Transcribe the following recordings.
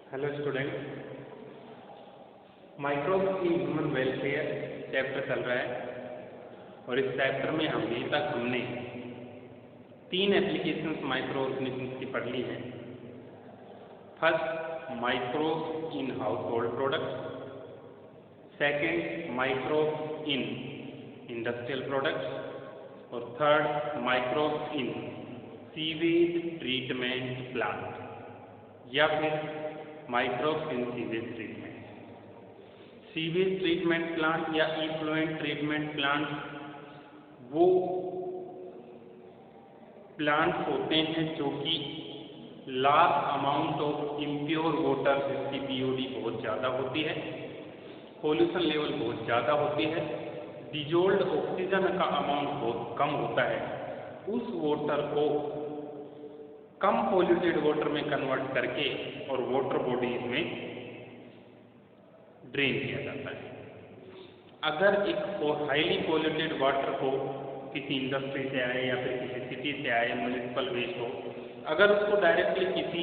Hello student, microbes in human welfare chapter चल रहा है और इस चैप्टर में अभी तक हमने 3 एप्लीकेशंस माइक्रो ऑर्गेनिजम्स की पढ़ ली हैं। First, microbes in household products, second, microbes in industrial products और third, microbes in sewage treatment plant या फिर microbes in sewage treatment. Sewage treatment plant या इफ्लुएंट ट्रीटमेंट प्लांट वो प्लांट्स होते हैं जो कि large amount of impure water, जिसकी बीओडी बहुत ज़्यादा होती है, पोल्यूशन लेवल बहुत ज़्यादा होती है, डिजोल्ड ऑक्सीजन का अमाउंट बहुत कम होता है, उस वाटर को कम पोल्यूटेड वाटर में कन्वर्ट करके और वाटर बॉडीज में ड्रेन किया जाता है। अगर एक हाईली पोल्यूटेड वाटर को किसी इंडस्ट्री से आए या फिर किसी सिटी से आए, म्यूनिसिपल वेस्ट हो, अगर उसको डायरेक्टली किसी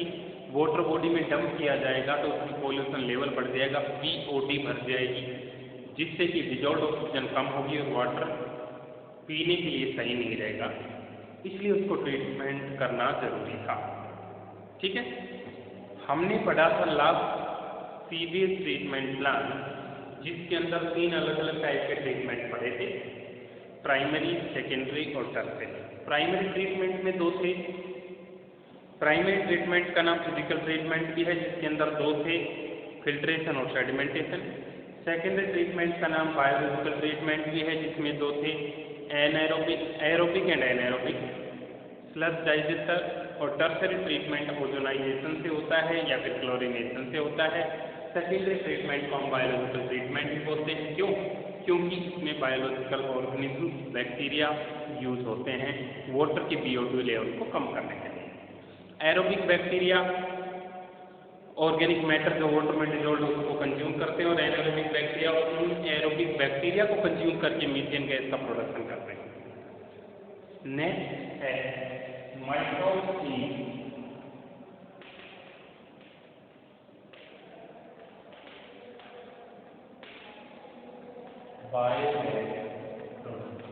वाटर बॉडी में डंप किया जाएगा तो उसकी पोल्यूशन लेवल बढ़ जाएगा, बीओडी बढ़ जाएगी, जिससे कि डिजॉल्व्ड ऑक्सीजन कम होगी और वाटर पीने के लिए सही नहीं रहेगा। इसलिए उसको ट्रीटमेंट करना जरूरी था। ठीक है, हमने पढ़ा था लास्ट सीवेज ट्रीटमेंट प्लान, जिसके अंदर 3 अलग अलग टाइप के ट्रीटमेंट पढ़े थे, प्राइमरी, सेकेंडरी और टर्शियरी। प्राइमरी ट्रीटमेंट में 2 थे। प्राइमरी ट्रीटमेंट का नाम फिजिकल ट्रीटमेंट भी है, जिसके अंदर 2 थे, फिल्ट्रेशन और सेडिमेंटेशन। सेकेंडरी ट्रीटमेंट का नाम बायोलॉजिकल ट्रीटमेंट भी है, जिसमें 2 थे, aerobic and anaerobic, slush digester. और टर्शियरी ट्रीटमेंट ओजोनाइजेशन से होता है या फिर क्लोरिनेशन से होता है। सेकेंडरी ट्रीटमेंट को हम बायोलॉजिकल ट्रीटमेंट भी बोलते हैं। क्यों? क्योंकि इसमें बायोलॉजिकल ऑर्गेनिज्म, बैक्टीरिया यूज होते हैं वाटर की बीओडी लेवल को कम करने के लिए। एरोबिक बैक्टीरिया ऑर्गेनिक मैटर जो वाटर में डिजोल्व उसको कंज्यूम करते हैं और एनारोबिक बैक्टीरिया उन एरोबिक बैक्टीरिया को कंज्यूम करके मीथेन गैस का प्रोडक्शन करते हैं। नेक्स्ट है microbes in biogas product.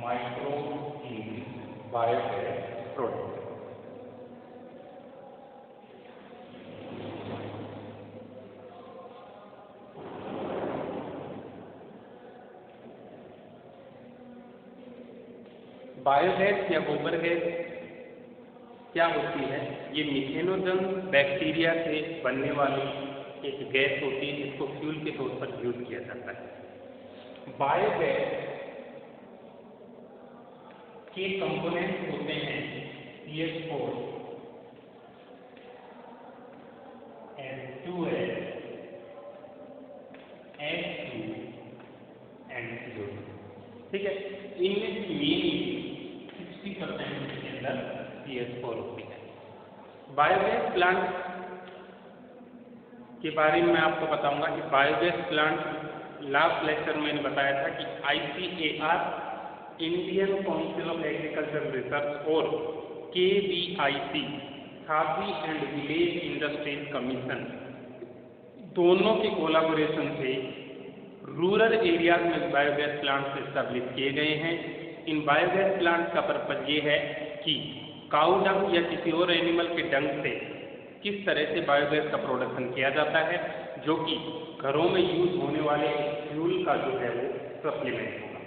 Microbes in biogas product. Biogas या गोबर गैस क्या होती है? ये मिथेनोजन बैक्टीरिया से बनने वाली एक गैस होती है, जिसको फ्यूल के तौर पर यूज किया जाता है। बायोगैस के कंपोनेंट्स होते हैं CH4, H2S, H2 and CO2। ठीक है, इनमें से मेनली 60% के अंदर CH4 होती है। बायोगैस प्लांट के बारे में मैं आपको बताऊंगा कि बायोगैस प्लांट लास्ट लेक्चर में मैंने बताया था कि ICAR, Indian council of agriculture research और KVIC, khadi and village industries commission, दोनों के कोलाबोरेशन से रूरल एरियाज में बायोगैस प्लांट्स एस्टेब्लिश किए गए हैं। इन बायोगैस प्लांट्स का पर्पज ये है कि काऊ डंग या किसी और एनिमल के डंग से किस तरह से बायोगैस का प्रोडक्शन किया जाता है, जो कि घरों में यूज होने वाले फ्यूल का जो है वो सप्लीमेंट होगा।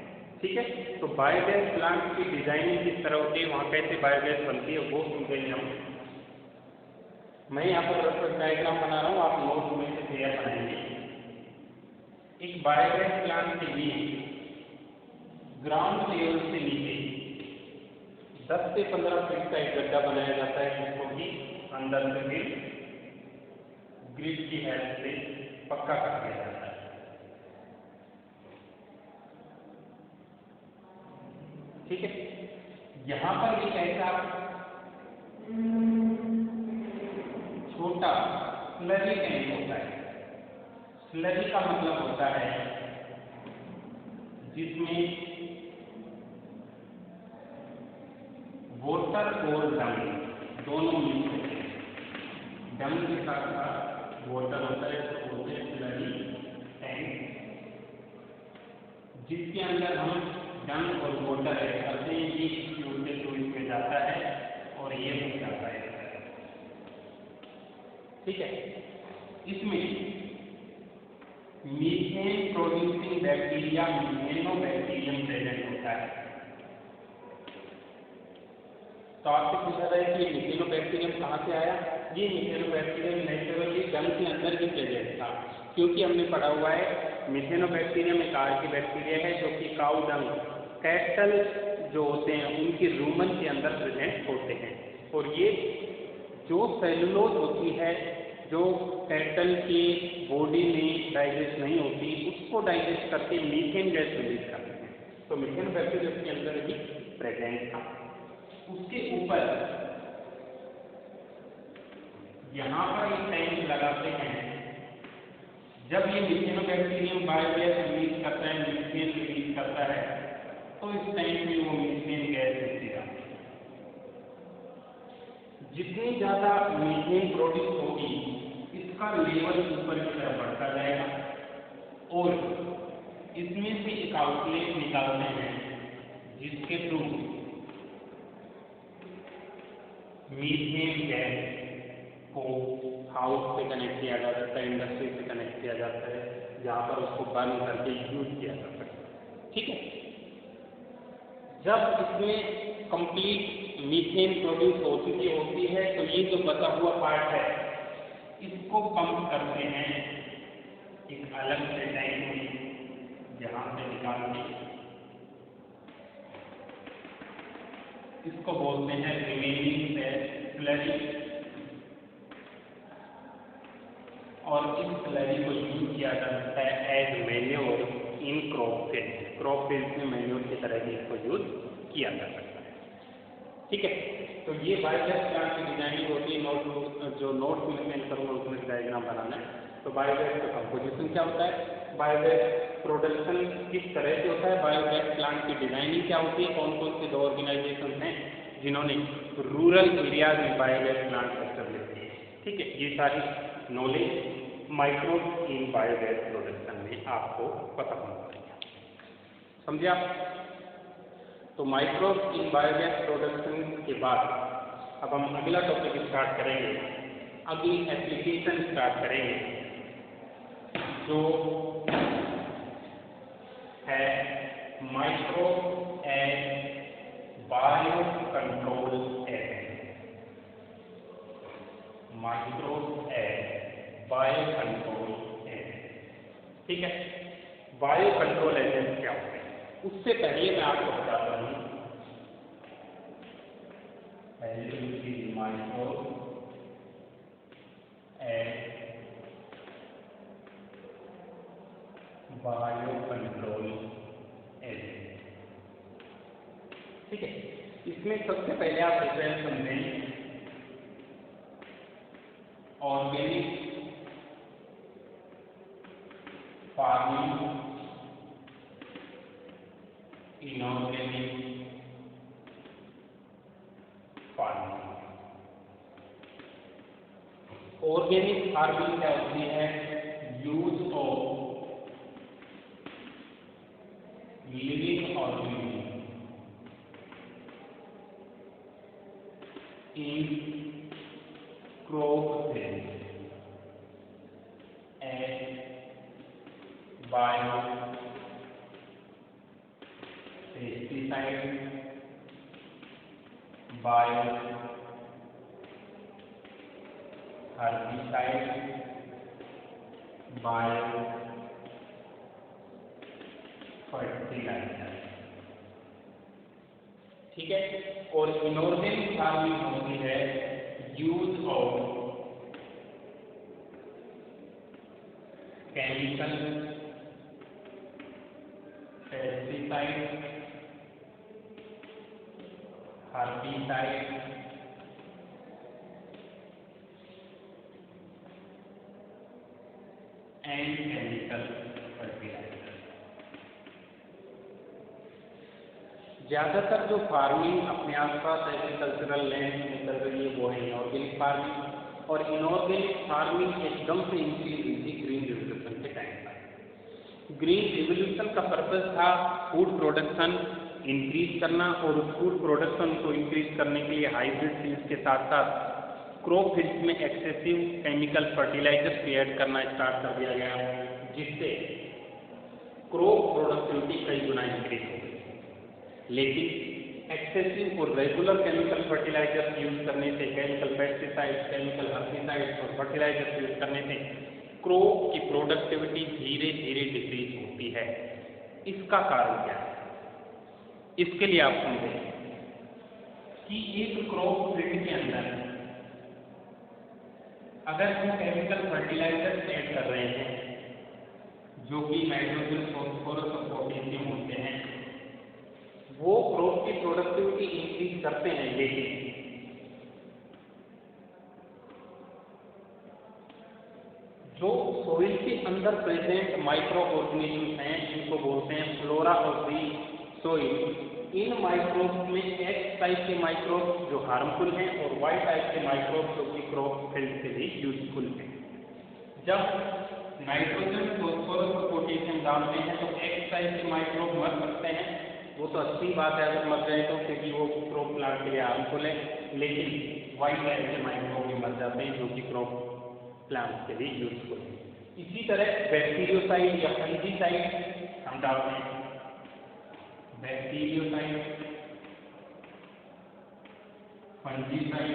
ठीक है, तो बायोगैस प्लांट की डिजाइनिंग किस तरह होती है, वहाँ कैसे बायोगैस बनती है, वो समझेंगे हम। मैं यहाँ पर रेफरेंस डायग्राम बना रहा हूँ, आप नोट में से तैयार बनाएंगे। एक बायोगैस प्लांट के लिए ग्राउंड लेवल से नीचे 10 से 15 फीट का एक गड्ढा बनाया जाता है, जिसको कि अंदर से भी ग्रिड की हेल्प से पक्का कर दिया जाता है। ठीक है, यहाँ पर एक ऐसा छोटा स्लरी टैंक होता है। स्लरी का मतलब होता है जिसमें वाटर और डंग दोनों मिक्स होते हैं। डंग के साथ साथ वाटर होता है तो बोलते हैं स्लरी टैंक, जिसके अंदर हम डंग और वाटर ऐड करते हैं। ये ट्यूब से थ्रू इसमें जाता है और ये रुक जाता है। ठीक है, इसमें मीथेन प्रोड्यूसिंग बैक्टीरिया मीथेनोबैक्टीरियम प्रेजेंट होता है। तो आपसे पूछा था कि मीथेनोबैक्टीरियम कहाँ से आया? ये मीथेनोबैक्टीरियम नेचुरली डंग के अंदर ही प्रेजेंट था, क्योंकि हमने पढ़ा हुआ है मीथेनोबैक्टीरियम एक आर्की बैक्टीरिया है जो कि काऊ डंग, कैटल जो होते हैं उनकी रूमन के अंदर प्रेजेंट होते हैं। और ये जो सेलुलोज होती है जो कैटल की बॉडी में डाइजेस्ट नहीं होती, उसको डाइजेस्ट करके मीथेन गैस रिलीज करते हैं। तो मीथेनोबैक्टीरियम के अंदर ही प्रेजेंट था। उसके ऊपर यहाँ पर एक टैंक लगाते हैं। जब ये मीथेनोबैक्टीरियम बायोगैस रिलीज करता है, मीथेन रिलीज करता है, तो इस टैंक में वो मीथेन गैस मिलती है। जितनी ज़्यादा मीथेन प्रोड्यूस होगी, इसका लेवल ऊपर की तरफ बढ़ता जाएगा और इसमें से एक आउटलेट निकालते हैं जिसके थ्रू मीथेन गैस को हाउस से कनेक्ट किया जा सकता है, इंडस्ट्री से कनेक्ट किया जाता है, जहाँ पर उसको बर्न करके यूज किया जा सकता है। ठीक है, जब इसमें कंप्लीट मीथेन प्रोड्यूस होती है तो ये जो बचा हुआ पार्ट है इसको पंप करते हैं एक अलग से टैंक में, जहाँ से निकाल के इसको बोलते हैं रिमेनिंग स्लरी, और इस स्लरी को यूज किया जा सकता है as manure in crop field. Crop field में मैन्योर की तरह भी इसको यूज किया जा सकता है। ठीक है, तो ये बायोगैस प्लांट की डिजाइनिंग होती है। नोट्स में मैं करूँगा उसमें डायग्राम बनाना है। तो बायोगैस का कंपोजिशन क्या होता है, बायोगैस प्रोडक्शन किस तरह से होता है, बायोगैस प्लांट की डिजाइनिंग क्या होती है, कौन कौन से दो ऑर्गेनाइजेशन हैं जिन्होंने रूरल एरियाज में बायोगैस प्लांट एस्टेब्लिश किए। ठीक है, ये सारी knowledge microbes in biogas production में आपको पता होना चाहिए। समझे आप? तो माइक्रोब्स इन बायोगैस प्रोडक्शन के बाद अब हम अगला टॉपिक स्टार्ट करेंगे, अगली एप्लीकेशन स्टार्ट करेंगे जो है microbes and bio control agent. Microbes and bio control agent. ठीक है, बायो कंट्रोल एजेंट क्या होते हैं उससे पहले मैं आपको बताता हूँ। पहले microbes and bio control agent. ठीक है, इसमें सबसे पहले आप डिफरेंस समझें organic farming, inorganic farming. Organic farming क्या होती है, use of living organism in crop and bio pesticide, bio herbicide, bio fertiliser. ठीक है, और इनऑर्गेनिक फार्मिंग होती है use of chemical, pesticide, herbicide and chemical fertiliser. ज़्यादातर जो फार्मिंग अपने आसपास एग्रीकल्चरल लैंड में चल रही है वो है ऑर्गेनिक फार्मिंग, और इनऑर्गेनिक फार्मिंग एकदम से इंक्रीज हुई थी ग्रीन रिवोल्यूशन के टाइम पर। ग्रीन रिवोल्यूशन का पर्पज था फूड प्रोडक्शन इंक्रीज करना, और उस फूड प्रोडक्शन को इंक्रीज करने के लिए हाइब्रिड सीड्स के साथ साथ क्रॉप फील्ड्स में एक्सेसिव केमिकल फर्टिलाइजर्स भी ऐड करना स्टार्ट कर दिया गया, जिससे क्रॉप प्रोडक्टिविटी कई गुना इंक्रीज हो गई। लेकिन एक्सेसिव और रेगुलर केमिकल फर्टिलाइजर्स यूज करने से, केमिकल पेस्टिसाइड्स, केमिकल हर्बिसाइड्स और फर्टिलाइजर्स यूज करने से क्रॉप की प्रोडक्टिविटी धीरे धीरे डिक्रीज होती है। इसका कारण क्या है? इसके लिए आप समझें कि एक क्रॉप फील्ड के अंदर अगर हम केमिकल फर्टिलाइजर्स ऐड कर रहे हैं जो कि नाइट्रोजन, फॉस्फोरस और पोटेशियम होते हैं, वो क्रॉप की प्रोडक्टिविटी इंक्रीज करते हैं, लेकिन जो सोइल के अंदर प्रेजेंट माइक्रो ऑर्गेनिज्म हैं, इनको बोलते हैं flora of the soil. In microbes में एक्स टाइप के माइक्रोब्स जो हार्मफुल हैं और वाई टाइप के माइक्रोब्स जो कि क्रॉप फील्ड के लिए यूजफुल हैं। जब नाइट्रोजन, फॉस्फोरस और पोटेशियम डालते हैं तो एक्स टाइप के माइक्रोब मर सकते हैं, वो तो अच्छी बात है अगर मर जाए तो, क्योंकि वो क्रॉप प्लांट के लिए हार्मफुल है, लेकिन वाई टाइप के माइक्रोब भी मर जाते हैं जो कि क्रॉप प्लांट के लिए यूजफुल है। इसी तरह बैक्टीरियोसाइड या फंजीसाइड हम डालते हैं। बैक्टीरियोसाइड, फंजीसाइड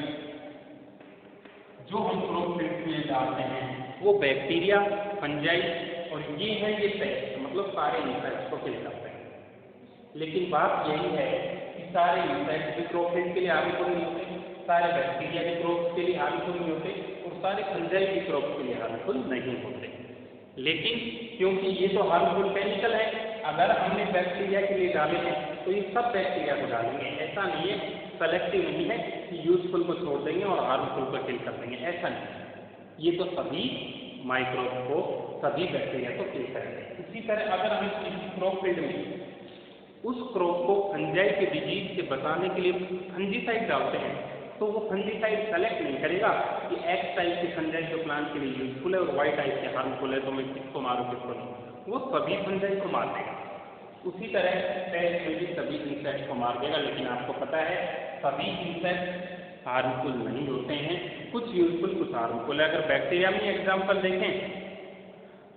जो हम क्रॉप फील्ड में डालते हैं वो बैक्टीरिया, फंजाई और ये है ये पेस्ट, मतलब सारे इंसेक्ट्स को किल करते हैं। लेकिन बात यही है कि सारे इंसेक्ट्स भी क्रॉप फील्ड के लिए हार्मफुल नहीं होते, सारे बैक्टीरिया भी क्रॉप के लिए हार्मफुल नहीं होते और सारे फंजाई भी क्रॉप के लिए हार्मफुल नहीं होते। लेकिन क्योंकि ये तो हार्मफुल केमिकल है, अगर हमने बैक्टीरिया के लिए डाले हैं तो ये सब बैक्टीरिया को डालेंगे। ऐसा नहीं है, सेलेक्टिव नहीं है कि यूजफुल को छोड़ देंगे और हार्मफुल को किल कर देंगे, ऐसा नहीं। ये तो सभी माइक्रोब को, सभी बैक्टीरिया को किल करेंगे। इसी तरह अगर हम किसी क्रॉप फील्ड में उस क्रॉप को फंजाई के डिजीज से बचाने के लिए फंजीसाइड डालते हैं तो वो फंजीसाइड सेलेक्ट नहीं करेगा कि एक्स टाइप के फंजाई जो प्लांट के लिए यूजफुल है और वाई टाइप के हार्मफुल है, तो मैं किसको मारूं किसको नहीं। वो सभी फंजाई को मार देगा। उसी तरह पेस्ट में भी सभी इंसेक्ट को मार देगा। लेकिन आपको पता है सभी इंसेक्ट हार्मफुल नहीं होते हैं, कुछ यूजफुल कुछ हार्मफुल है। अगर बैक्टीरिया में एग्जाम्पल देखें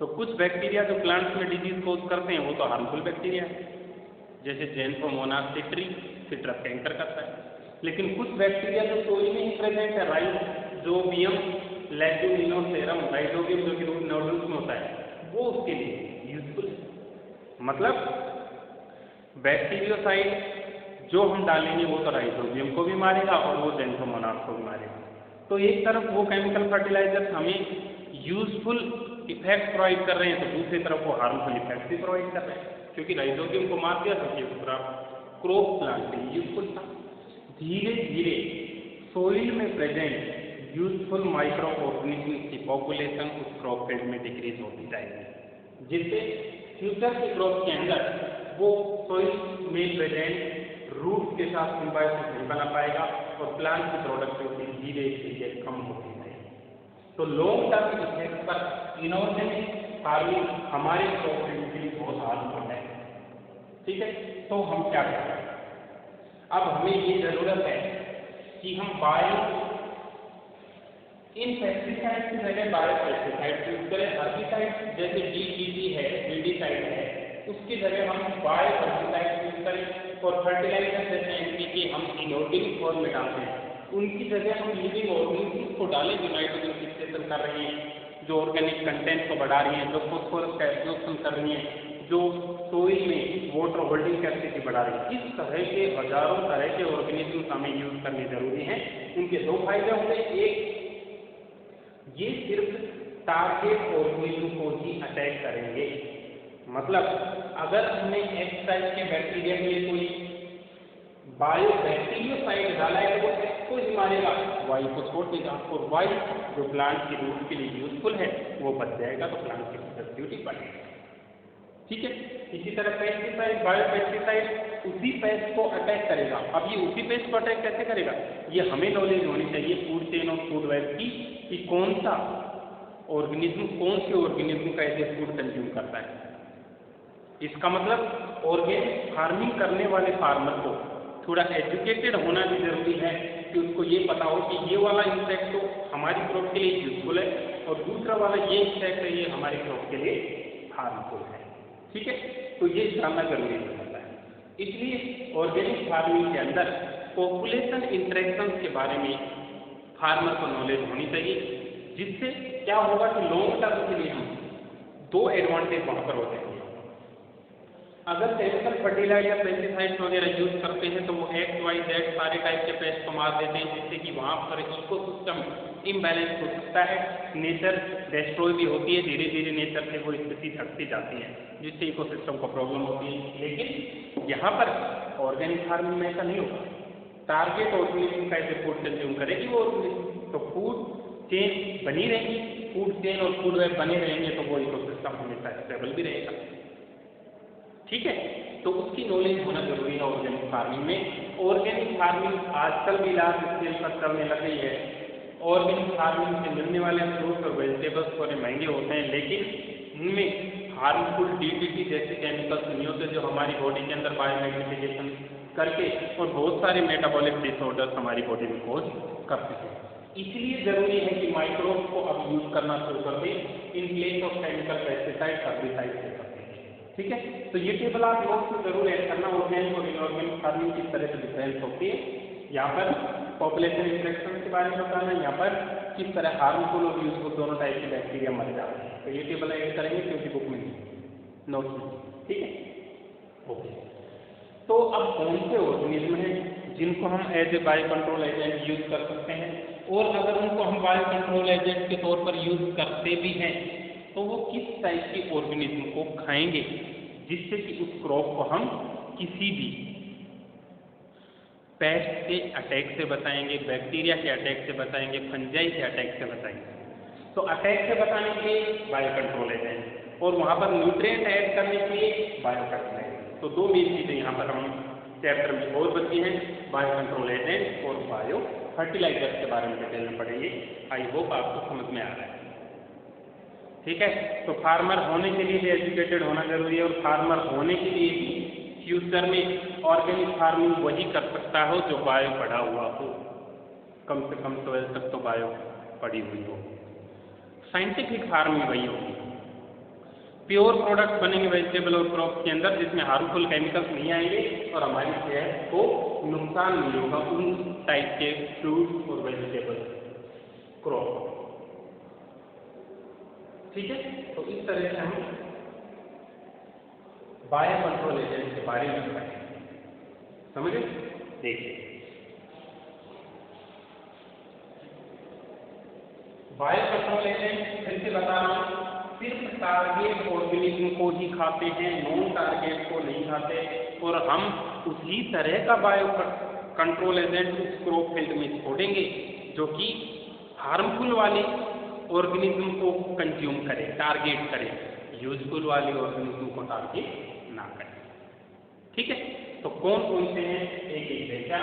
तो कुछ बैक्टीरिया जो प्लांट्स में डिजीज कोज करते हैं वो तो हार्मफुल बैक्टीरिया है, जैसे जेनफोमोनास सिट्रस कैंकर करता है। लेकिन कुछ बैक्टीरिया जो सोइल में ही प्रेजेंट है, राइजोबियम, लेजुमिनोसेरम, राइजोबियम जो कि रूट नोडुल्स में होता है, वो उसके लिए यूजफुल है। मतलब बैक्टीरियोसाइड जो हम डालेंगे वो तो राइजोबियम को भी मारेगा और वो जेनफोमोनास को भी मारेगा। तो एक तरफ वो केमिकल फर्टिलाइजर्स हमें यूजफुल इफेक्ट प्रोवाइड कर रहे हैं, तो दूसरी तरफ वो हार्मफुल इफेक्ट भी प्रोवाइड कर रहे हैं, क्योंकि राइजोबियम को मार दिया तो ये पूरा क्रॉप प्लांट के लिए यूजफुल था। धीरे धीरे सोइल में प्रेजेंट यूजफुल माइक्रो ऑर्गेनिज्म की पॉपुलेशन उस क्रॉप फील्ड में डिक्रीज होती जाएगी, जिससे फ्यूचर के क्रॉप के अंदर वो सोइल में प्रेजेंट रूट के साथ सिम्बायोसिस नहीं बना पाएगा और प्लांट की प्रोडक्टिविटी धीरे धीरे कम होती जाएगी। तो लॉन्ग टर्म इफेक्ट पर इनऑर्गेनिक फार्मिंग हमारे क्रॉप फील्ड के लिए बहुत हार्मफुल है। ठीक है, तो हम क्या करें? अब हमें ये जरूरत है कि हम इन पेस्टिसाइड की जगह बायो पेस्टिसाइड यूज करें। हर्बिसाइड जैसे डीडीटी है, वीडीसाइड है, उसकी जगह हम बायो हर्बिसाइड यूज करें। और फर्टिलाइजर जैसे एनपीके हम इनऑर्गेनिक फॉर्म में डालते हैं, उनकी जगह हम लिविंग ऑर्गेनिज्म को डालें जो नाइट्रोजन फिक्सेशन कर रही हैं, जो ऑर्गेनिक कंटेंट को बढ़ा रही हैं, जो फॉस्फोरस का एब्जॉर्प्शन कर रही हैं, जो सोइल में वाटर होल्डिंग कैपेसिटी बढ़ा रही है। इस तरह के हजारों तरह के ऑर्गेनिज्म हमें यूज करने जरूरी हैं। इनके दो फायदे होंगे, एक ये सिर्फ टारगेट ऑर्गेनिज्म को ही अटैक करेंगे। मतलब अगर हमने एक्स टाइप के बैक्टीरिया के लिए कोई बायो बैक्टीरियोसाइड डाला है तो वो एक्स को ही मारेगा, वाई को छोड़ देगा, और वाई जो प्लांट की रूट के लिए यूजफुल है वो बच जाएगा, तो प्लांट की प्रोडक्टिविटी बढ़ेगी। ठीक है। इसी तरह पेस्टिसाइड, बायोपेस्टिसाइड उसी पेस्ट को अटैक करेगा। अब ये उसी पेस्ट को अटैक कैसे करेगा, ये हमें नॉलेज होनी चाहिए फूड चेन और फूड वेब की, कि कौन सा ऑर्गेनिज्म कौन से ऑर्गेनिज्म का ऐसे फूड कंज्यूम करता है। इसका मतलब ऑर्गेनिक फार्मिंग करने वाले फार्मर को थोड़ा एजुकेटेड होना भी जरूरी है, कि उसको ये पता हो कि ये वाला इंसेक्ट तो हमारी क्रॉप के लिए यूजफुल है और दूसरा वाला ये इंसेक्ट है ये हमारी क्रॉप के लिए हार्मफुल है। ठीक है, तो ये जानना जरूरी हो जाता है। इसलिए ऑर्गेनिक फार्मिंग के अंदर पॉपुलेशन इंटरेक्शन के बारे में फार्मर को नॉलेज होनी चाहिए, जिससे क्या होगा कि लॉन्ग टर्म के लिए हम दो एडवांटेज वहां पर होते हैं। अगर केमिकल फर्टिलाइजर पेस्टिसाइड्स वगैरह यूज करते हैं तो वो XYZ सारे टाइप के पेस्ट को मार देते हैं, जिससे कि वहाँ पर इकोसिस्टम इम्बैलेंस हो सकता है, नेचर डिस्ट्रॉय भी होती है, धीरे धीरे नेचर से वो स्थिति घटती जाती है, जिससे इकोसिस्टम को प्रॉब्लम होती है। लेकिन यहाँ पर ऑर्गेनिक फार्मिंग में ऐसा नहीं होगा। टारगेट ऑर्गेनिज्म का ऐसे फूड कंज्यूम करेगी वो ऑर्गेनिज्म, तो फूड चेन बनी रहेगी, फूड चेन और फूड वेब बने रहेंगे, तो वो इकोसिस्टम हमेशा स्टेबल भी रहेगा। ठीक है, तो उसकी नॉलेज होना जरूरी है ऑर्गेनिक फार्मिंग में। ऑर्गेनिक फार्मिंग आजकल भी लार्ज स्केल पर चलने लग गई है। ऑर्गेनिक फार्मिंग से मिलने वाले फ्रूट और वेजिटेबल्स थोड़े महंगे होते हैं, लेकिन उनमें हार्मफुल DDT जैसे केमिकल्स नहीं होते, जो हमारी बॉडी के अंदर बायोमैग्नीफिकेशन करके और बहुत सारे मेटाबॉलिक डिसऑर्डर्स हमारी बॉडी में कॉज करते हैं। इसलिए जरूरी है कि माइक्रोब्स को अब यूज करना शुरू कर दें in place of chemical pesticide, herbicide से करते हैं। ठीक है, तो ये टेबल आप नोट में जरूर ऐड करना, ऑर्गेनिक और इनऑर्गेनिक फार्मिंग किस तरह से डिफरेंस होती है। यहाँ पर पॉपुलेशन इंटरेक्शन के बारे में बताना, यहाँ पर किस तरह हार्मफुल और यूजफुल दोनों टाइप के बैक्टीरिया मर जाते हैं। तो ये टेबल ऐड करेंगे क्योंकि बुक में नोट में। ठीक है, ओके। तो अब कौन से ऑर्गेनिज्म हैं जिनको हम as a bio control agent use कर सकते हैं, और अगर उनको हम बायो कंट्रोल एजेंट के तौर पर यूज करते भी हैं तो वो किस टाइप की ऑर्गेनिज्म को खाएंगे, जिससे कि उस क्रॉप को हम किसी भी पेस्ट के अटैक से बचाएंगे, बैक्टीरिया के अटैक से बचाएंगे, फंजाई के अटैक से बचाएंगे। तो अटैक से बचाने के लिए बायो कंट्रोल एजेंट, और वहाँ पर न्यूट्रिएंट ऐड करने के लिए बायो फर्टिलाइजर। तो दो मेन चीज़ें यहाँ पर हम चैप्टर में और बची हैं, बायो कंट्रोल एजेंट और बायो फर्टिलाइजर के बारे में डिटेल में पढ़ेंगे। आई होप आपको समझ में आ रहा है। ठीक है, तो फार्मर होने के लिए भी एजुकेटेड होना जरूरी है, और फार्मर होने के लिए भी फ्यूचर में ऑर्गेनिक फार्मिंग वही कर सकता हो जो बायो पढ़ा हुआ हो, कम से कम 12 तक तो बायो पढ़ी हुई हो। साइंटिफिक फार्मिंग वही होगी, प्योर प्रोडक्ट बनेंगे वेजिटेबल और क्रॉप के अंदर, जिसमें हार्मफुल केमिकल्स नहीं आएंगे और हमारी सेहत को नुकसान नहीं होगा उन टाइप के फ्रूट और वेजिटेबल क्रॉप। ठीक है, तो इस तरह से हम बायो कंट्रोल एजेंट के बारे में पढ़ेंगे। समझे? देखिए, बायो कंट्रोल एजेंट फिर से बता रहा हूँ, सिर्फ टारगेट ऑर्गेनिज्म को ही खाते हैं, नॉन टारगेट को नहीं खाते, और हम उसी तरह का बायो कंट्रोल एजेंट उस क्रॉप फील्ड में छोड़ेंगे जो कि हार्मफुल वाले ऑर्गेनिज्म को कंज्यूम करे, टारगेट करे, यूजफुल वाले ऑर्गेनिज्म को टारगेट ना करे। ठीक है, तो कौन कौन से हैं एक एक देखा।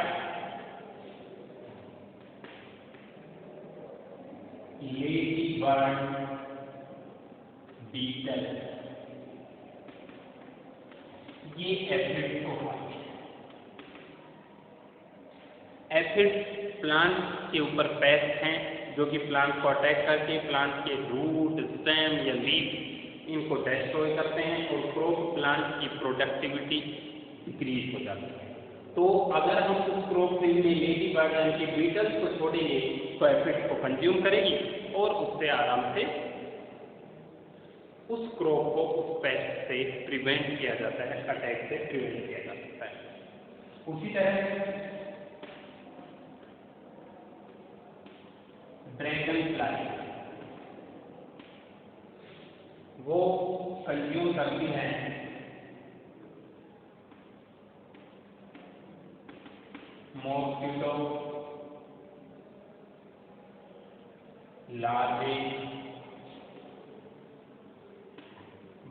लेडी बर्ड, बीटल, ये एफिड को खाते हैं। एफिड प्लांट के ऊपर पेस्ट हैं जो कि प्लांट को अटैक करके प्लांट के रूट, स्टेम या लीफ इनको डिस्ट्रॉय करते हैं, और क्रॉप प्लांट की प्रोडक्टिविटी डिक्रीज हो जाती है। तो अगर हम उस क्रॉप फील्ड में लेडी बर्ड यानी कि बीटल्स को छोड़ेंगे तो एफिड को कंज्यूम करेगी, और उससे आराम से उस क्रॉप को उस पेस्ट से प्रिवेंट किया जाता है, अटैक से प्रिवेंट किया जा सकता है। उसी तरह ड्रैगन फ्लाई वो कंज्यूम करती है मॉस्किटो, लार्वे,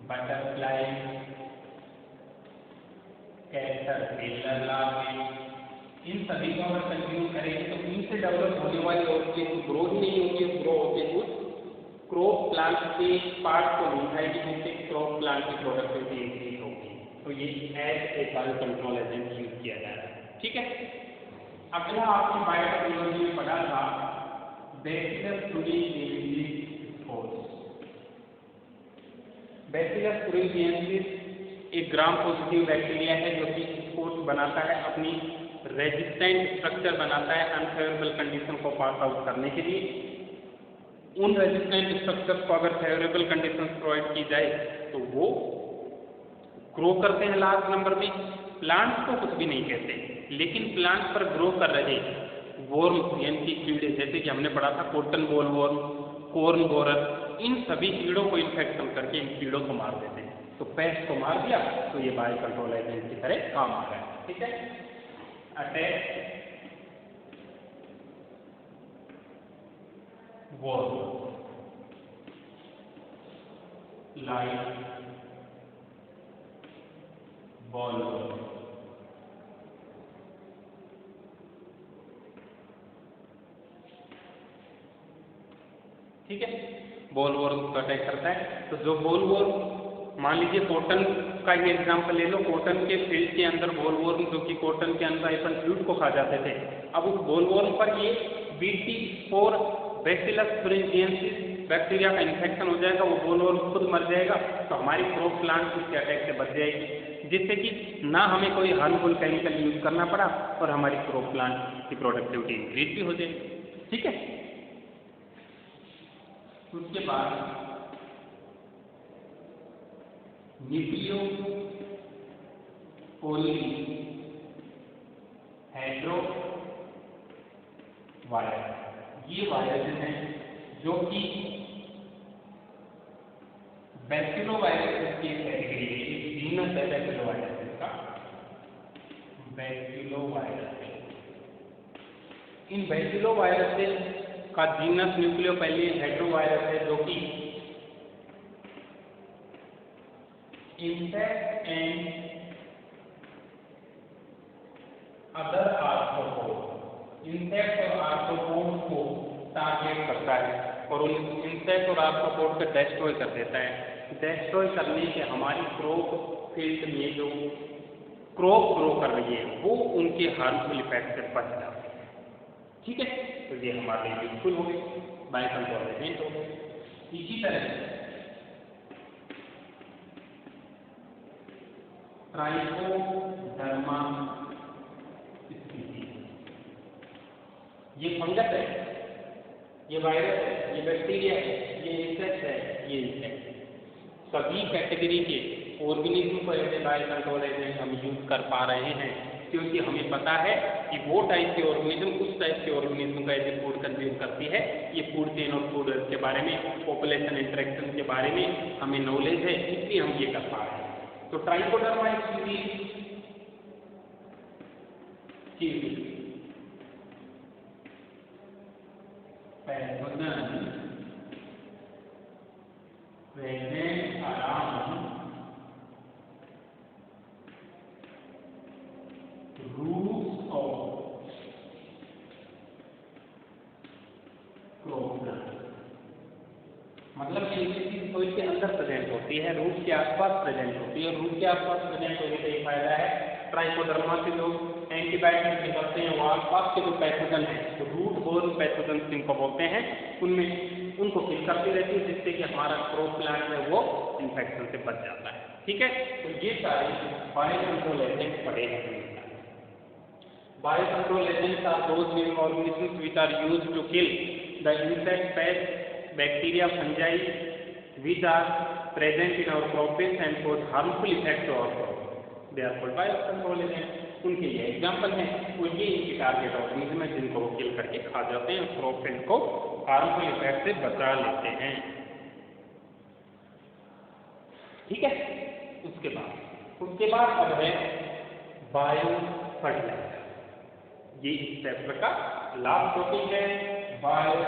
बटरफ्लाई, कैटरपिलर लार्वे, इन सभी को अगर कंटिन्यू करेंगे तो इनसे डेवलप होने वाली और के ग्रो ही नहीं होगी, ग्रो होते कुछ क्रॉप प्लांट के पार्ट को नहीं खाएगी, जिससे क्रॉप प्लांट की प्रोडक्टिविटी इंक्रीज होगी। तो ये as a bio control agent use किया जा रहा है। ठीक है, अगला आपने बायोटेक्नोलॉजी में पढ़ा था bacillus thuringiensis spores. Bacillus thuringiensis एक ग्राम पॉजिटिव बैक्टीरिया है जो कि स्पोर्स बनाता है, अपनी रेजिस्टेंट स्ट्रक्चर बनाता है अनफेवरेबल कंडीशन को पास आउट करने के लिए। उन रेजिस्टेंट स्ट्रक्चर को अगर फेवरेबल कंडीशन प्रोवाइड की जाए तो वो ग्रो करते हैं लार्ज नंबर में। प्लांट्स को कुछ भी नहीं कहते, लेकिन प्लांट पर ग्रो कर रहे वॉर्म यानी कि कीड़े, जैसे कि हमने पढ़ा था cotton bollworm, corn borer, इन सभी कीड़ों को इन्फेक्शन करके इन कीड़ों को मार देते हैं। तो पेस्ट को मार दिया तो ये बायो कंट्रोल एजेंट की तरह काम आ रहा है। ठीक है, अटैक वॉर्म लाइट बॉल, ठीक है, बॉल वॉर्म को अटैक करता है। तो जो बॉल वॉर्म, मान लीजिए कॉटन का ही एग्जांपल ले लो, कॉटन के फील्ड के अंदर बॉल वॉर्म जो कि कॉटन के अंदर अपन फ्लूइड को खा जाते थे, अब उस बॉल वॉर्म पर ये BT4 बैसिलस thuringiensis बैक्टीरिया का इन्फेक्शन हो जाएगा, वो बॉल वॉर्म खुद मर जाएगा। तो हमारी क्रॉप प्लांट इसके अटैक से बच जाएगी, जिससे कि ना हमें कोई हार्मफुल केमिकल यूज करना पड़ा और हमारी क्रॉप प्लांट की प्रोडक्टिविटी इंक्रीज भी हो जाएगी। ठीक है, उसके बाद न्यूक्लियो हेड्रो वायरस, ये वायरस हैं जो कि बैक्टीरियोवायरस की कैटेगरी में, जीनस है बैक्टीरियोवायरस का, बैक्टीरियोवायरस। इन बैक्टीरियोवायरस का जीनस न्यूक्लियोपैलियन हेड्रोवायरस है, जो कि insect and other arthropod, insect और आर्थ्रोपोड को टारगेट करता है और उन इंसेक्ट और आर्थ्रोपोड को डिस्ट्रॉय कर देता है। डिस्ट्रॉय करने से हमारी क्रॉप फील्ड में जो क्रॉप ग्रो कर रही है वो उनके हार्मफुल इफेक्ट से बच जाती है। ठीक है, तो ये हमारे लिए यूजफुल हो गई, बायो कंट्रोल एजेंट हो गए। इसी तरह ट्राइकोडर्मा स्पीसीज, ये फंगस है, ये वायरस है, ये बैक्टीरिया है, ये इंसेक्ट है, ये इंसेक्ट, सभी कैटेगरी के ऑर्गेनिज्म को ऐसे बायो कंट्रोल एजेंट हम यूज कर पा रहे हैं, क्योंकि हमें पता है कि वो टाइप के ऑर्गेनिज्म उस टाइप के ऑर्गेनिज्म का ऐसे फूड कंज्यूम करती है। ये फूड चेन और फूड के बारे में, पॉपुलेशन इंटरेक्शन के बारे में हमें नॉलेज है, इसलिए हम ये कर पा रहे हैं। तो Trichoderma species pathogen present around roots of crop plant, मतलब ये चीज तो इसके अंदर प्रेजेंट होती है, रूट के आसपास प्रेजेंट होती है। रूट के आसपास प्रेजेंट होने का एक फायदा है, ट्राइकोडर्मा से जो एंटीबायोटिक निकलते हैं वो आसपास के जो पैथोजन है, तो रूट बोर्न पैथोजन जिनको बोलते हैं, उनमें उनको किल करती रहती है, जिससे कि हमारा क्रॉप प्लांट है वो इन्फेक्शन से बच जाता है। ठीक है, तो ये सारे बायो कंट्रोल एजेंट पड़े हैं। Bio control agents are those living organisms which are used to kill the insect, pest, bacteria, fungi which are present in our crop base and cause harmful effect to our crop. They are called biocontrol agents. उनके ये example हैं, वो ये इनकी target organism है जिनको वो किल करके खा जाते हैं और क्रॉप फील्ड को हार्मफुल इफेक्ट से बचा लेते हैं। ठीक है, उसके बाद अब है बायो फर्टिलाइजर। ये इस चैप्टर का लास्ट टॉपिक है, बायो।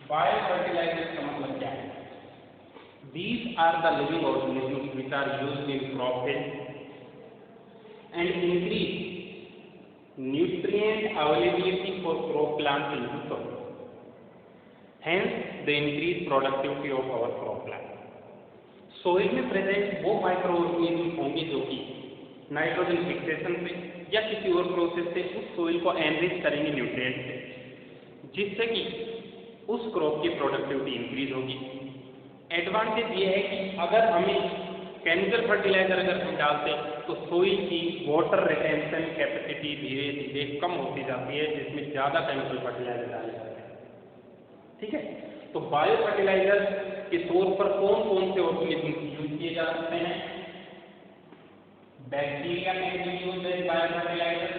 बायो फर्टिलाइजर का मतलब क्या है? These are the living organisms which are used in crop health and increase nutrient availability for crop plants in the soil. Hence, they increase productivity of our crop plant. Soil में present वो micro organism होंगे जो कि nitrogen fixation से या किसी और process से उस सोइल को एनरिच करेंगे न्यूट्रिएंट से, जिससे कि उस क्रॉप की प्रोडक्टिविटी इंक्रीज होगी। एडवांटेज ये है कि अगर हमें केमिकल फर्टिलाइजर अगर हम डालते तो सोइल की वाटर रिटेंशन कैपेसिटी धीरे धीरे कम होती जाती है, जिसमें ज़्यादा केमिकल फर्टिलाइजर डाले जाते हैं। ठीक है, तो बायो फर्टिलाइजर के तौर पर कौन कौन से ऑर्गेनिज्म यूज किए जा सकते हैं? Bacteria can be used as bio fertiliser,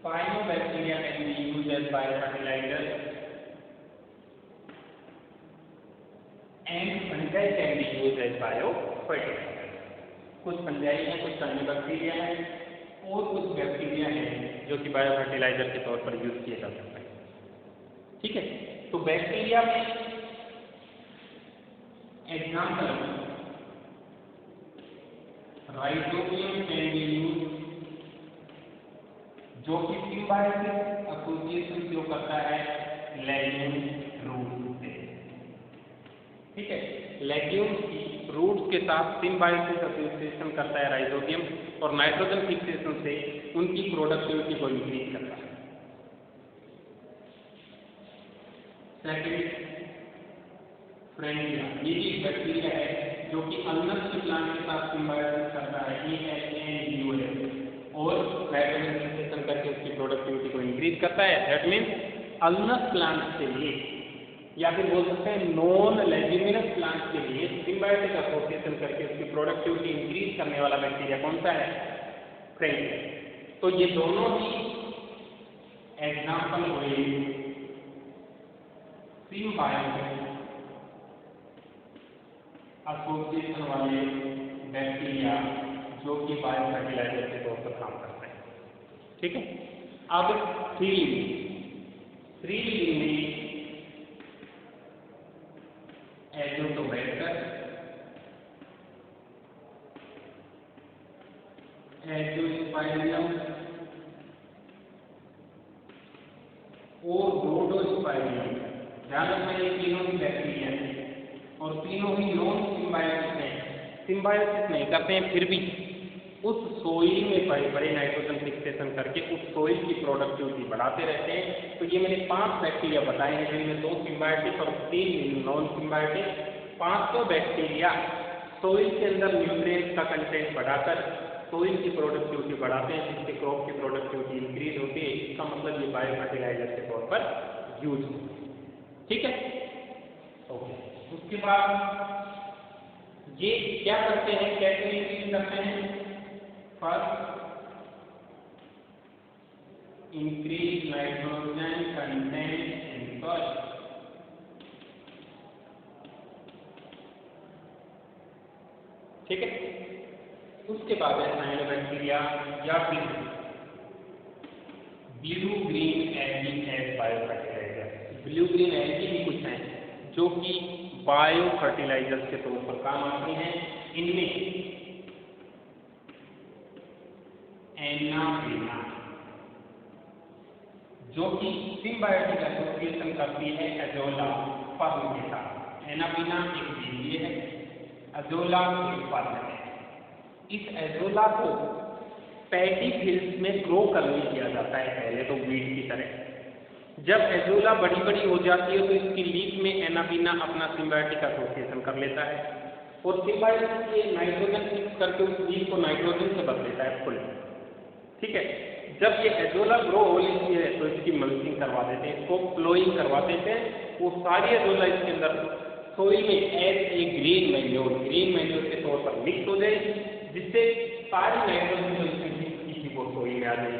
Cyanobacteria can be used as biofertilizer and fungi can be used as biofertilizer. कुछ फंजाई हैं, कुछ साइनोबैक्टीरिया हैं और कुछ बैक्टीरिया हैं जो कि बायोफर्टिलाइजर के तौर पर यूज किए जा सकते हैं। ठीक है, तो बैक्टीरिया में example rhizobium can be use, जो कि सिम्बायोटिक एसोसिएशन जो करता है लेग्यूम रूट से। ठीक है, लेग्यूम की रूट्स के साथ सिम्बायोटिक एसोसिएशन करता है राइजोबियम और नाइट्रोजन फिक्सेशन से उनकी प्रोडक्टिविटी को इंक्रीज करता है। सेकेंड, फ्रेंडिया, ये एक बैक्टीरिया है जो कि अल्नस के प्लांट के साथ सिम्बायोसिस करता है, और नाइट्रोजन फिक्सेशन करके उसकी प्रोडक्टिविटी को इंक्रीज करता है। दैट मीन्स अल्नस प्लांट के लिए या फिर बोल सकते हैं नॉन लेग्यूमिनस प्लांट के लिए सिम्बायोटिक एसोसिएशन करके उसकी प्रोडक्टिविटी इंक्रीज करने वाला बैक्टीरिया कौन सा है? फ्रेंडिया। तो ये दोनों ही एग्जाम्पल हुए सिम्बायोटिक एसोसिएशन वाले बैक्टीरिया जो कि बायो फर्टिलाइजर के तौर पर काम करते हैं। ठीक है, अब फ्री लिविंग में एजोटोबैक्टर, एजोस्पाइरिलम और ब्रोडोस्पाइरिलम, ध्यान रखना ये तीनों ही बैक्टीरिया हैं और तीनों ही नॉन सिम्बायोटिक हैं, सिम्बायोसिस नहीं करते हैं, फिर भी उस सोइल में बड़े नाइट्रोजन फिक्सेशन करके उस सोइल की प्रोडक्टिविटी बढ़ाते रहते हैं। तो ये मैंने 5 बैक्टीरिया बताए हैं जिनमें 2 सिम्बायोटिक और 3 नॉन सिम्बायोटिक। 500 बैक्टीरिया सोइल के अंदर न्यूट्रिएंट्स का कंटेंट बढ़ाकर सोइल की प्रोडक्टिविटी बढ़ाते हैं, जिससे क्रॉप की प्रोडक्टिविटी इंक्रीज होती है। इसका मतलब ये बायो फर्टिलाइजर के तौर पर यूज होती है। ठीक है, ओके। उसके बाद ये क्या करते हैं, कैसे इंक्रीज करते हैं? First, increase nitrogen content in soil. ठीक है, उसके बाद है साइनोबैक्टीरिया या फिर blue green algae as bio fertiliser. Blue green algae भी कुछ हैं जो कि बायो फर्टिलाइजर के तौर पर काम आते हैं। इनमें एनाबीना जो कि सिम्बायोटिक एसोसिएशन करती है एजोला फर्म के साथ। एनाबीना एक बीज है, एजोला एक फर्म है। इस एजोला को पैडी फील्ड्स में ग्रो करने दिया जाता है पहले तो वीड की तरह। जब एजोला बड़ी बड़ी हो जाती है तो इसकी लीफ में एनाबीना अपना सिम्बायोटिक एसोसिएशन कर लेता है और सिम्बायोटिक के नाइट्रोजन फिक्स करके उस लीफ को नाइट्रोजन से भर देता है फुल। ठीक है, जब ये एजोला ग्रो हो लेती है तो इसकी मल्चिंग करवा देते हैं, इसको फ्लोइंग करवा देते हैं। वो सारी एजोला इसके अंदर सोइल में एज ए ग्रीन मैन्योर के तौर पर मिक्स हो जाए, जिससे सारी नाइट्रोजन जो इसमें मिक्स की वो सोइल में आ जाए।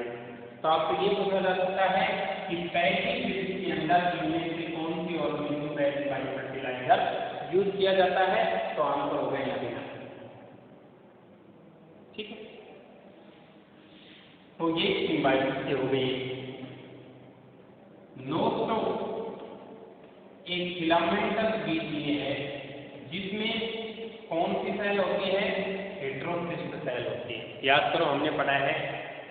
तो आपको ये पूछा जा सकता है कि पैडी फील्ड के अंदर इनमें से कौन sea organism bio fertiliser use किया जाता है? तो आंसर हो गया एनाबीना। ठीक है, तो ये सिम्बायोसिस से हो गई। नोस्टोक एक फिलामेंटल बीजीए है जिसमें कौन सी सेल होती है? हेटेरोसिस्ट सेल होती है। याद करो हमने पढ़ा है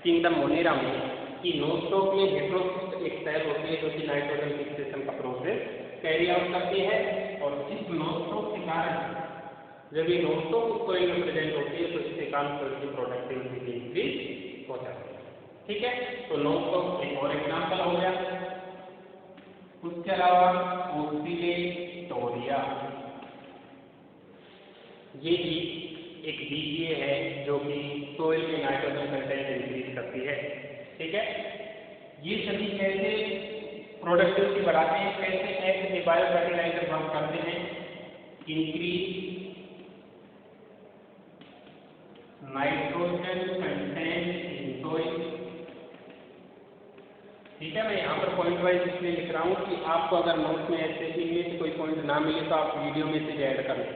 किंगडम मोनेरा में कि नोस्टोक में हेटेरोसिस्ट एक सेल होती है जो कि नाइट्रोजन फिक्सेशन का प्रोसेस कैरी आउट करती है, और इस नोस्टोक के कारण जब ये नोस्टोक सॉइल में प्रेजेंट होती है तो इससे कारण सॉइल की प्रोडक्टिविटी इंक्रीज हो जाती है। ठीक है, तो नोस्टोक एक और एग्जाम्पल हो गया। उसके अलावा ओसिलेटोरिया, ये भी एक बीजीए है जो कि सोइल में नाइट्रोजन कंटेंट इंक्रीज करती है। ठीक है, ये सभी कैसे प्रोडक्टिविटी बढ़ाते हैं, कैसे as a bio fertiliser work करते हैं? Increase nitrogen content in soil. ठीक है, मैं यहाँ पर पॉइंट वाइज इसलिए लिख रहा हूँ कि आपको अगर नोट्स में ऐसे इनमें से कोई पॉइंट ना मिले तो आप वीडियो में से ऐड कर लें।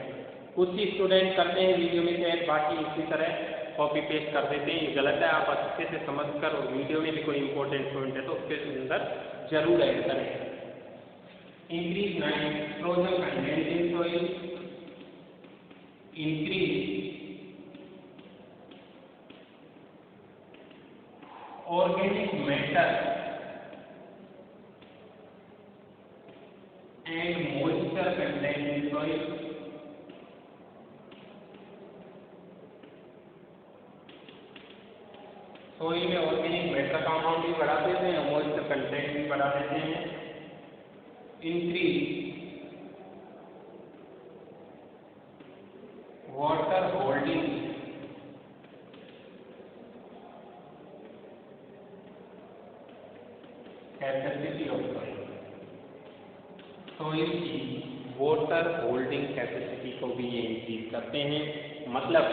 कुछ स्टूडेंट करते हैं वीडियो में से ऐड, बाकी इसी तरह कॉपी पेस्ट कर देते हैं, ये गलत है। आप अच्छे से समझ कर और वीडियो में भी कोई इंपॉर्टेंट पॉइंट है तो उसके अंदर जरूर ऐड करें। Increase nitrogen content in soil, increase organic matter and moisture content in soil. Soil में ऑर्गेनिक मैटर कंपाउंड भी बढ़ा देते हैं, मॉइस्चर कंटेंट भी बढ़ा देते हैं। Increase water holding capacity of soil, soil की वाटर होल्डिंग कैपेसिटी को भी ये इंक्रीज करते हैं। मतलब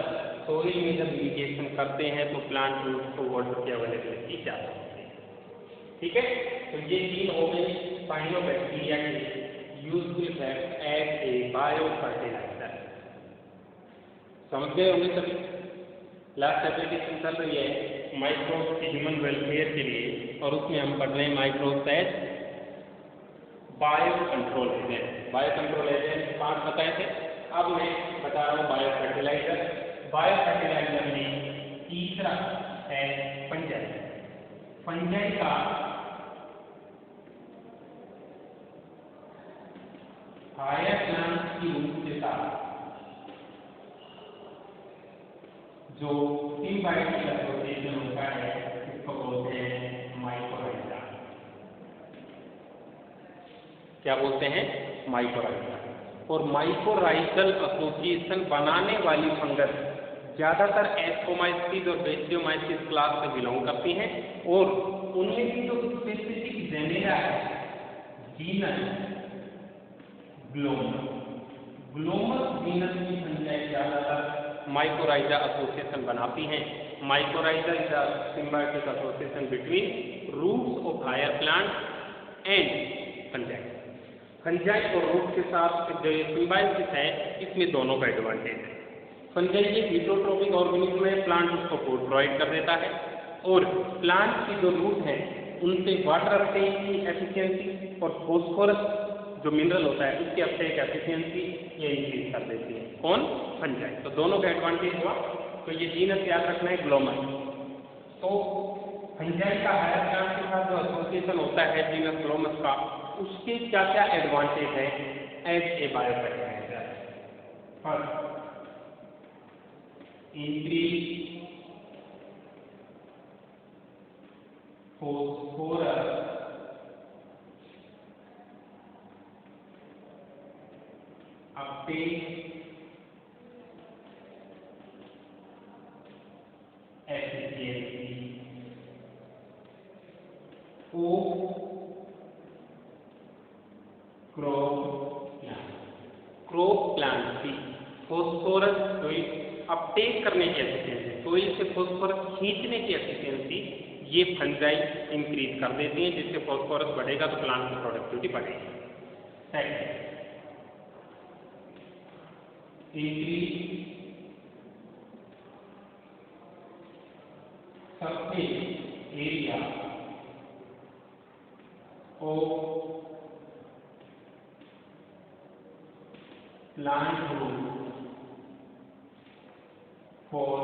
सोइल में जब इरिगेशन करते हैं तो प्लांट रूट्स को वाटर की अवेलेबिलिटी ज़्यादा होती है। ठीक है, तो ये तीन हो गए साइनोबैक्टीरिया के useful fact as a bio fertiliser. समझ गए होंगे सभी। लास्ट एप्लीकेशन चल रही है माइक्रोब्स के ह्यूमन वेलफेयर के लिए, और उसमें हम पढ़ रहे हैं microbes as bio control agent. Bio control agent 5 बताए थे, अब मैं बता रहा हूँ बायो फर्टिलाइजर। बायो फर्टिलाइजर में तीसरा है फंजाई। फंजाई का हायर प्लांट की रूट के साथ जो सिम्बायोटिक एसोसिएशन होता है इसको बोलते हैं माइकोराइजा। क्या बोलते हैं? माइकोराइजा। और माइकोराइजल एसोसिएशन बनाने वाली फंगस ज्यादातर एस्कोमाइसिस और बेसियोमाइसिस क्लास से बिलोंग करती हैं, और उनमें भी जो स्पेसिफिक जेनेरा है जीनस ग्लोमस, ग्लोमस जीनस की फंजाई ज्यादातर माइकोराइजा एसोसिएशन बनाती हैं। Mycorrhiza is a symbiotic association between roots of higher plant and fungi. Fungi और रूट के साथ जो सिम्बायोसिस है इसमें दोनों का एडवांटेज है। फंजाई ये हीटरोट्रोपिक ऑर्गेनिज्म है, प्लांट उसको फूड प्रोवाइड कर देता है, और प्लांट की जो रूट है उनसे वाटर अपटेक की एफिशिएंसी और फॉस्फोरस जो मिनरल होता है उसकी अपटेक एफिशिएंसी ये इंक्रीज कर देती है। कौन? फंजाई। तो दोनों का एडवांटेज हुआ। तो ये जीनस याद रखना है ग्लोमस। तो फंजाई का हायर प्लांट के साथ जो एसोसिएशन होता है जीनस ग्लोमस का, उसके क्या क्या एडवांटेज है as a bio fertiliser? First, increase phosphorus uptake efficiency of crop plant की फॉस्फोरस अपटेक करने की एफिशिएंसी, सोइल से फॉस्फोरस खींचने की एफिशिएंसी ये फंजाई इंक्रीज कर देती है, जिससे फॉस्फोरस बढ़ेगा तो प्लांट की प्रोडक्टिविटी बढ़ेगी। Second, increase surface area of plant growth for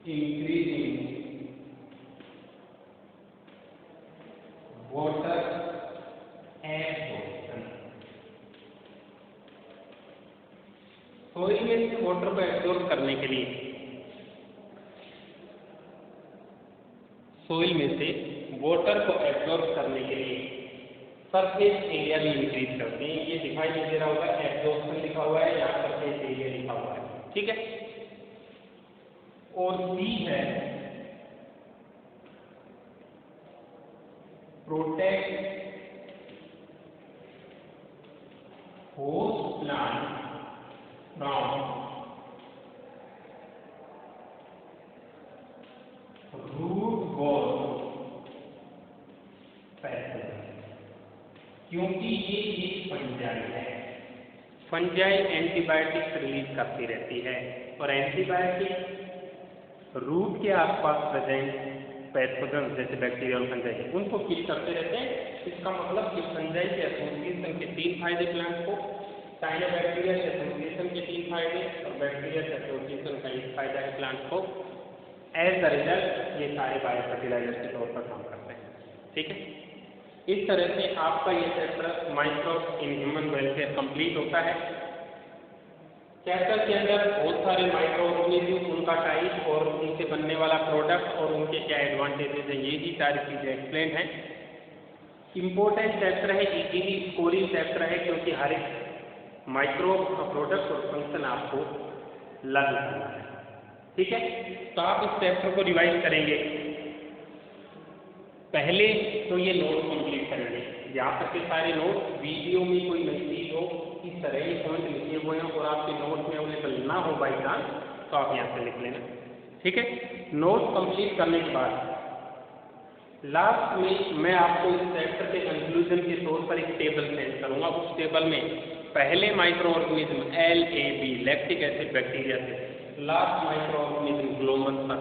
increasing water absorption. Soil में से वाटर को एब्जॉर्ब करने के लिए सोइल में से वाटर को एब्जॉर्ब करने के लिए सरफेस एरिया भी इंक्रीज करते हैं। ये दिखाई नहीं दे रहा होगा, एब्जॉर्प्शन लिखा हुआ है, यहाँ सरफेस एरिया लिखा हुआ है, ठीक है। और सी है protect host plant from root borne pathogen, क्योंकि ये एक फंजाई है। फंजाई एंटीबायोटिक्स रिलीज करती रहती है और एंटीबायोटिक रूट के आसपास प्रेजेंट पैथोजन जैसे बैक्टीरिया और फंजाई उनको किल करते रहते हैं। इसका मतलब कि फंजाई के एसोसिएशन के 3 फायदे प्लांट को, साइनोबैक्टीरिया से एसोसिएशन के 3 फायदे और बैक्टीरिया से एसोसिएशन का 1 फायदा है प्लांट को। एज अ रिजल्ट ये सारे बायो फर्टिलाइजर के तौर पर काम करते हैं, ठीक है। इस तरह से आपका ये chapter microbes in human welfare complete होता है। चैप्टर के अंदर बहुत सारे माइक्रो ऑर्गेनिज्म, उनका टाइप और उनसे बनने वाला प्रोडक्ट और उनके क्या एडवांटेजेस हैं, ये ही सारी चीज़ें एक्सप्लेन हैं। इम्पोर्टेंट चैप्टर है, इजीली स्कोरिंग चैप्टर है, क्योंकि हर एक माइक्रोब का प्रोडक्ट और फंक्शन आपको लर्न करना है, ठीक है। तो आप इस चैप्टर को रिवाइज करेंगे। पहले तो ये नोट कंप्लीट करेंगे, यहाँ तक के सारे नोट वीडियो में कोई नई चीज हो इस तरह के पॉइंट लिखे हुए हैं और आपके नोट में अवेलेबल ना हो बाई चांस तो आप यहाँ से लिख लेना, ठीक है। नोट कंप्लीट करने के बाद लास्ट में मैं आपको इस चैप्टर के कंक्लूजन के तौर पर एक टेबल सेंड करूंगा। उस टेबल में पहले micro organism LAB lactic acid bacteria से लास्ट माइक्रो ऑर्गेनिज्म ग्लोमस तक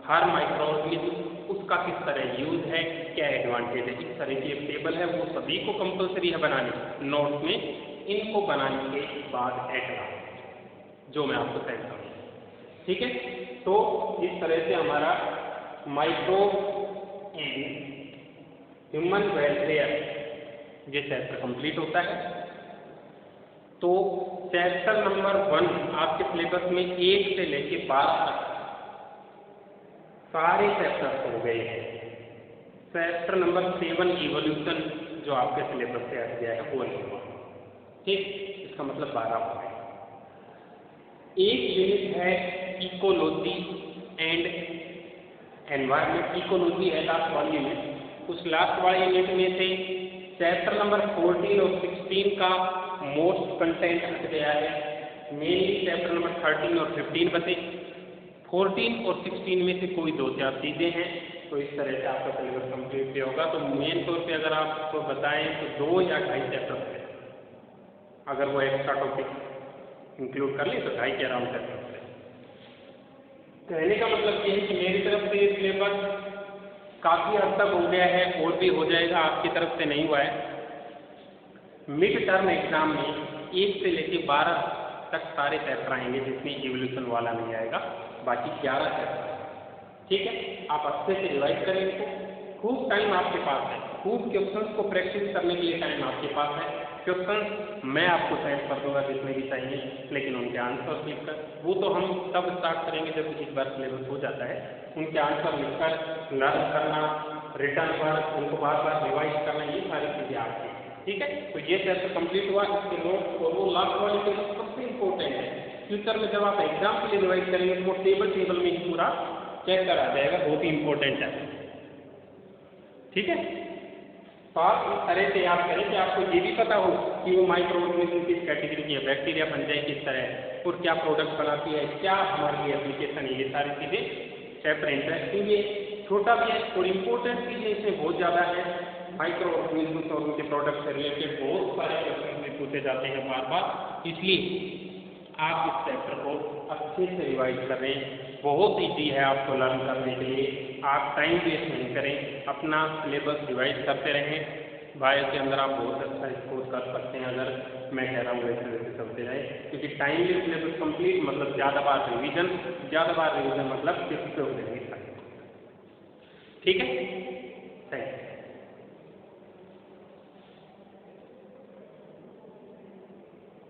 हर माइक्रो ऑर्गेनिज्म उसका किस तरह यूज है, क्या एडवांटेज है, इस तरह की एक टेबल है, वो सभी को कंपलसरी है बनाने नोट में। इनको बनाने के बाद एट जो मैं आपको सेंड करूँगा, ठीक है। तो इस तरह से हमारा माइक्रो एंड ह्यूमन वेलफेयर ये चैप्टर कंप्लीट होता है। तो चैप्टर नंबर 1 आपके सिलेबस में 1 से लेके 12 तक सारे चैप्टर्स हो गए हैं। चैप्टर नंबर 7 इवोल्यूशन जो आपके सिलेबस से हट गया है वो नहीं हुआ, ठीक। इसका मतलब 12 हो गए। एक यूनिट है इकोलॉजी एंड एनवायरमेंट, इकोलॉजी है लास्ट वाली यूनिट। उस लास्ट वाली यूनिट में से चैप्टर नंबर 14 और 16 का मोस्ट कंटेंट हट गया है। मेनली चैप्टर नंबर 13 और 15 बचे। 14 और 16 में से कोई 2-4 चीज़ें हैं। तो इस तरह से आपका सिलेबस कंप्लीट भी होगा। तो मेन तौर पे अगर आपको बताएं तो 2 या 2.5 चैप्टर है। अगर वो एक्स्ट्रा टॉपिक इंक्लूड कर लें तो 2.5 के अराउंड कर सकते हैं। कहने का मतलब ये है कि मेरी तरफ से ये सिलेबस काफ़ी हद तक हो गया है और भी हो जाएगा, आपकी तरफ से नहीं हुआ है। मिड टर्म एग्जाम में 1 से लेकर 12 तक सारे चैप्टर आएंगे, जिसमें इवोल्यूशन वाला नहीं आएगा, बाकी 11 चैप्टर, ठीक है। आप अच्छे से रिवाइज करें इनको, खूब टाइम आपके पास है, खूब क्वेश्चंस को प्रैक्टिस करने के लिए टाइम आपके पास है। क्वेश्चंस मैं आपको सेंड कर दूंगा जितने भी चाहिए, लेकिन उनके आंसर लिखकर वो तो हम तब स्टार्ट करेंगे जब एक बार सिलेबस हो जाता है। उनके आंसर लिखकर लर्न करना, रिटर्न वर्क, उनको बार बार रिवाइज करना, ये सारी चीज़ें आपकी, ठीक है। तो ये चैप्टर कंप्लीट हुआ। इसके नोट और वो लास्ट वाले पेपर सबसे इंपॉर्टेंट है। फ्यूचर में जब आप एग्जाम के लिए रिवाइज करेंगे तो वो टेबल में ही पूरा चैप्टर आ जाएगा, बहुत ही इंपॉर्टेंट है, ठीक है। तो आप इस तरह से याद करें कि आपको ये भी पता हो कि वो माइक्रो ऑर्गेनिज्म किस कैटेगरी की है, बैक्टीरिया फंजाई किस तरह है और क्या प्रोडक्ट बनाती है, क्या हमारे लिए एप्लीकेशन है। ये सारी चीज़ें चैप्टर इंटरेस्टिंग है, छोटा भी है और इम्पोर्टेंट चीज़ें इसमें बहुत ज़्यादा है। माइक्रो ऑर्गेनिज्म और उनके प्रोडक्ट से रिलेटेड बहुत सारे क्वेश्चन भी पूछे जाते हैं बार बार, इसलिए आप इस चैप्टर को अच्छे अच्छे से रिवाइज कर रहे हैं। बहुत ईजी है आपको लर्न करने के लिए, आप टाइम वेस्ट नहीं करें, अपना सिलेबस रिवाइज करते रहें। बायो के अंदर आप बहुत अच्छा स्कोर कर सकते हैं अगर मैं कह रहा हूँ वैसे वैसे चलते रहे, क्योंकि टाइमली सिलेबस कंप्लीट मतलब ज़्यादा बार रिवीजन मतलब फिफ्थ हो जाएगी। ठीक है,